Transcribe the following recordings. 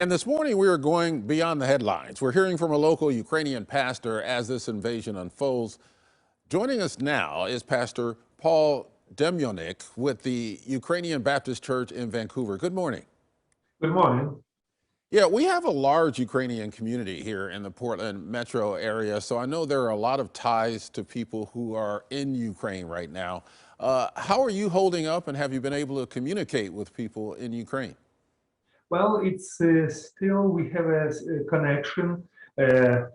And this morning, we are going beyond the headlines. We're hearing from a local Ukrainian pastor as this invasion unfolds. Joining us now is Pastor Paul Demionic with the Ukrainian Baptist Church in Vancouver. Good morning. Good morning. Yeah, we have a large Ukrainian community here in the Portland metro area, so I know there are a lot of ties to people who are in Ukraine right now. How are you holding up, and have you been able to communicate with people in Ukraine? Well, it's still we have a connection.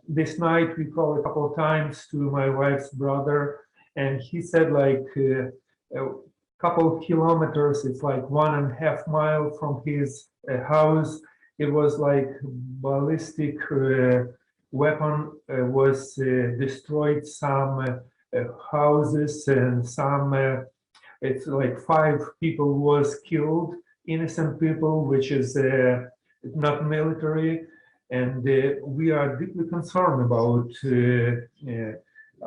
This night we called a couple of times to my wife's brother, and he said like a couple of kilometers. It's like 1.5 miles from his house. It was like ballistic weapon was destroyed some houses and some. It's like 5 people was killed, innocent people, which is not military, and we are deeply concerned about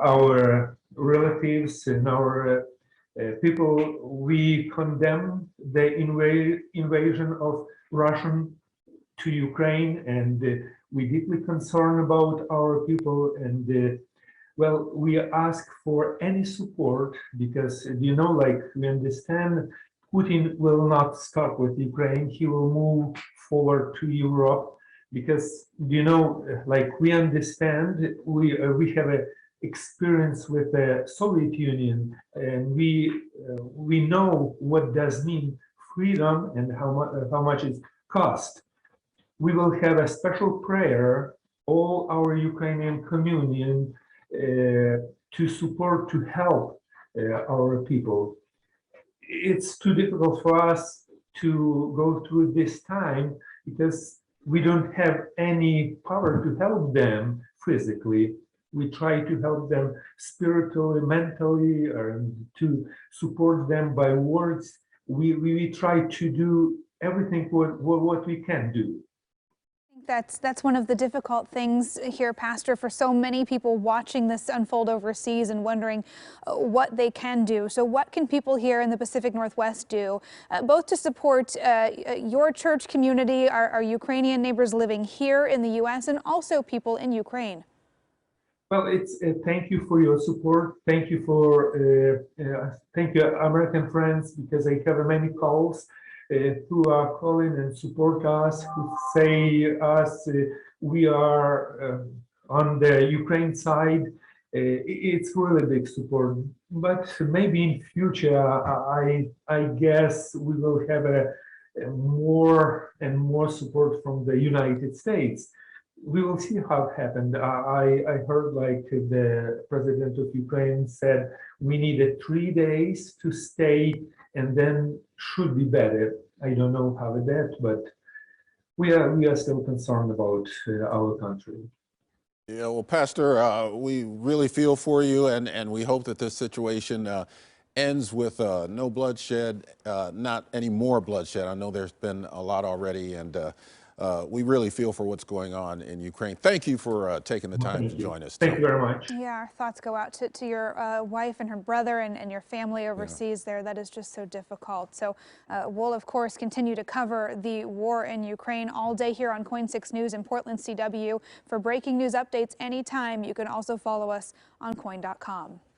our relatives and our people. We condemn the invasion of Russian to Ukraine, and we deeply concerned about our people. And well, we ask for any support because, like we understand Putin will not stop with Ukraine. He will move forward to Europe because, like we understand, we have a experience with the Soviet Union, and we know what does mean freedom and how much it cost. We will have a special prayer, all our Ukrainian communion, to support, to help our people. It's too difficult for us to go through this time because we don't have any power to help them physically. We try to help them spiritually, mentally, or to support them by words. We try to do everything what we can do. That's one of the difficult things here, Pastor, for so many people watching this unfold overseas and wondering what they can do. So what can people here in the Pacific Northwest do, both to support your church community, our Ukrainian neighbors living here in the U.S., and also people in Ukraine? Well, it's thank you for your support. Thank you for thank you, American friends, because I have many calls who are calling and support us, who say us we are on the Ukraine side. It's really big support. But maybe in future, I guess we will have a more and more support from the United States. We will see how it happened. I heard like the president of Ukraine said we needed 3 days to stay and then should be better. I don't know how that, but we are still concerned about our country. Yeah, well, Pastor, we really feel for you, and we hope that this situation ends with no bloodshed, not any more bloodshed. I know there's been a lot already, and we really feel for what's going on in Ukraine. Thank you for taking the time to join us. Thank you very much. Yeah, our thoughts go out to your wife and her brother and your family overseas there. That is just so difficult. So we'll, of course, continue to cover the war in Ukraine all day here on KOIN 6 News in Portland, CW. For breaking news updates anytime, you can also follow us on KOIN.com.